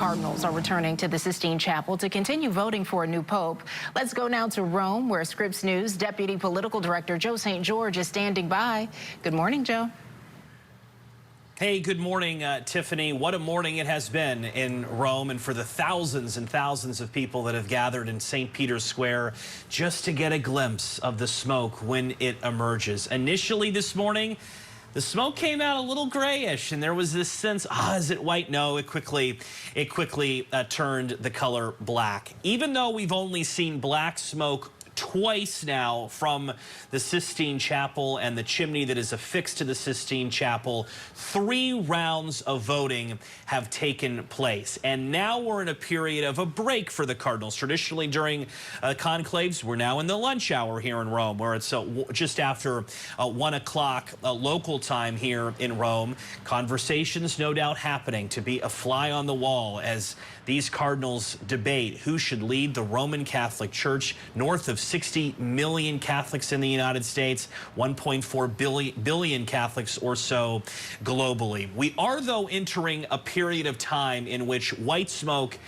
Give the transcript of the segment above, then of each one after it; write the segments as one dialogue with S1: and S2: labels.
S1: cardinals are returning to the Sistine Chapel to continue voting for a new pope. Let's go now to Rome, where Scripps News Deputy Political Director Joe St. George is standing by. Good morning, Joe.
S2: Hey, good morning, Tiffany. What a morning it has been in Rome, and for the thousands and thousands of people that have gathered in St. Peter's Square just to get a glimpse of the smoke when it emerges. Initially this morning, the smoke came out a little grayish, and there was this sense, is it white? No, it quickly turned the color black. Even though we've only seen black smoke twice now from the Sistine Chapel and the chimney that is affixed to the Sistine Chapel, 3 rounds of voting have taken place. And now we're in a period of a break for the cardinals. Traditionally during conclaves, we're now in the lunch hour here in Rome, where it's just after 1 o'clock local time here in Rome. Conversations no doubt happening to be a fly on the wall as these cardinals debate who should lead the Roman Catholic Church. North of 60 million Catholics in the United States, 1.4 billion Catholics or so globally. We are, though, entering a period of time in which white smoke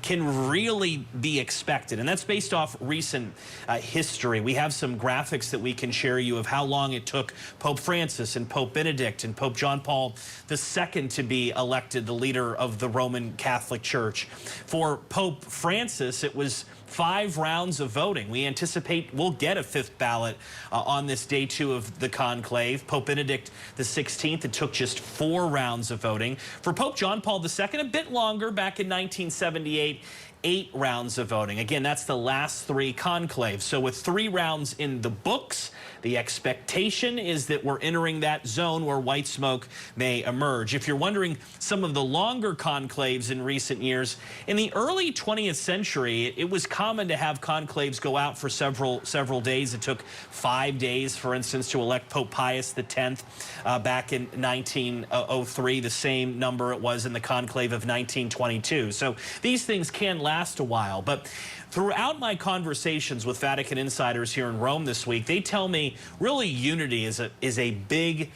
S2: can really be expected, and that's based off recent history. We have some graphics that we can share you of how long it took Pope Francis and Pope Benedict and Pope John Paul II to be elected the leader of the Roman Catholic Church. For Pope Francis, it was 5 rounds of voting. We anticipate we'll get a 5th ballot on this day 2 of the conclave. Pope Benedict XVI, it took just 4 rounds of voting. For Pope John Paul II, a bit longer, back in 1978, 8 rounds of voting. Again, that's the last 3 conclaves. So with 3 rounds in the books, the expectation is that we're entering that zone where white smoke may emerge. If you're wondering some of the longer conclaves in recent years, in the early 20th century, it was common to have conclaves go out for several days. It took 5 days, for instance, to elect Pope Pius X back in 1903, the same number it was in the conclave of 1922. So these things can last a while, but throughout my conversations with Vatican insiders here in Rome this week, they tell me really unity is a big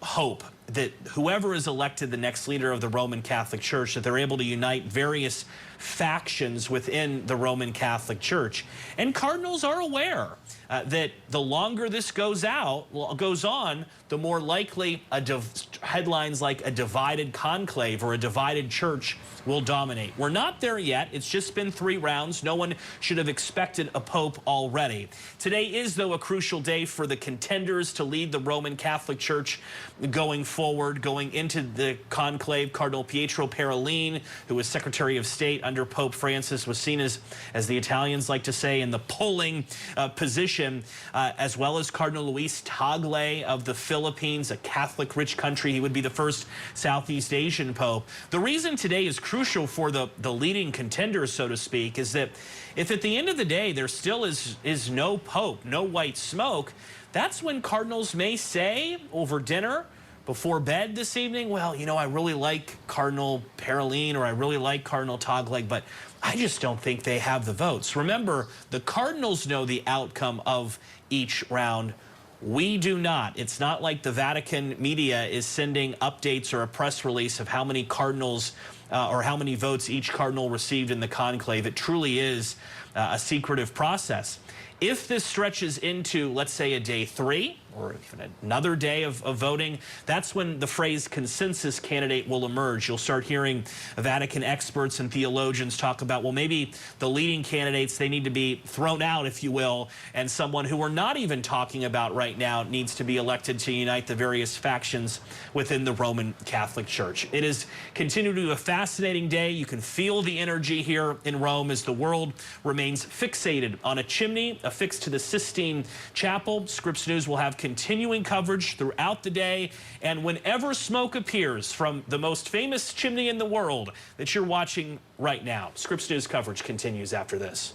S2: hope that whoever is elected the next leader of the Roman Catholic Church, that they're able to unite various factions within the Roman Catholic Church. And cardinals are aware that the longer this goes on, the more likely headlines like a divided conclave or a divided church will dominate. We're not there yet. It's just been 3 rounds. No one should have expected a pope already. Today is, though, a crucial day for the contenders to lead the Roman Catholic Church going forward. Going into the conclave, Cardinal Pietro Parolin, who was Secretary of State under Pope Francis, was seen as the Italians like to say, in the polling position, as well as Cardinal Luis Tagle of the Philippines, a Catholic-rich country. He would be the first Southeast Asian pope. The reason today is crucial for the leading contenders, so to speak, is that if at the end of the day there still is no pope, no white smoke, that's when cardinals may say over dinner, before bed this evening, well, you know, I really like Cardinal Parolin or I really like Cardinal Tagle, but I just don't think they have the votes. Remember, the cardinals know the outcome of each round. We do not. It's not like the Vatican media is sending updates or a press release of how many cardinals or how many votes each cardinal received in the conclave. It truly is a secretive process. If this stretches into, let's say, a day 3 or even another day of voting, that's when the phrase consensus candidate will emerge. You'll start hearing Vatican experts and theologians talk about, well, maybe the leading candidates, they need to be thrown out, if you will, and someone who we're not even talking about right now needs to be elected to unite the various factions within the Roman Catholic Church. It is continuing to be a fascinating day. You can feel the energy here in Rome as the world remains fixated on a chimney affixed to the Sistine Chapel. Scripps News will have continuing coverage throughout the day, and whenever smoke appears from the most famous chimney in the world that you're watching right now, Scripps News coverage continues after this.